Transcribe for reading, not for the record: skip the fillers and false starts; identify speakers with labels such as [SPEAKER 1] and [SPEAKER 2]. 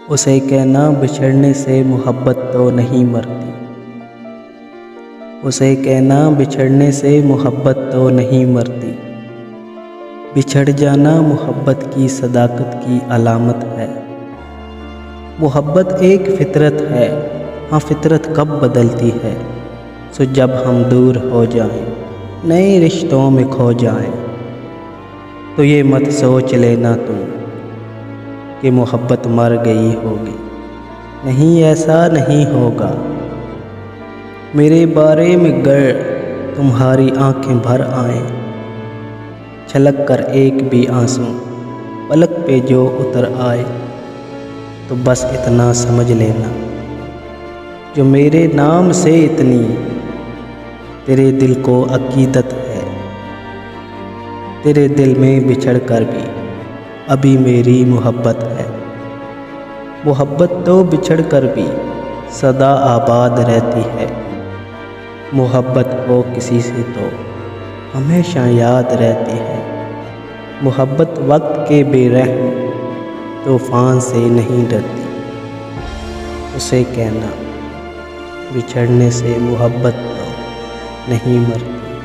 [SPEAKER 1] उसे कहना बिछड़ने से मोहब्बत तो नहीं मरती। उसे कहना बिछड़ने से मोहब्बत तो नहीं मरती। बिछड़ जाना मोहब्बत की सदाकत की अलामत है। मोहब्बत एक फितरत है, हाँ फितरत कब बदलती है। सो जब हम दूर हो जाएं, नए रिश्तों में खो जाएं, तो ये मत सोच लेना तुम कि मोहब्बत मर गई होगी। नहीं, ऐसा नहीं होगा। मेरे बारे में गर तुम्हारी आंखें भर आएं, छलक कर एक भी आंसू पलक पे जो उतर आए, तो बस इतना समझ लेना, जो मेरे नाम से इतनी तेरे दिल को अकीदत है। तेरे दिल में बिछड़ कर भी अभी मेरी मोहब्बत है। मोहब्बत तो बिछड़ कर भी सदा आबाद रहती है। मोहब्बत हो किसी से तो हमेशा याद रहती है। मोहब्बत वक्त के बेरहम तूफान से नहीं डरती। उसे कहना बिछड़ने से मोहब्बत तो नहीं मरती।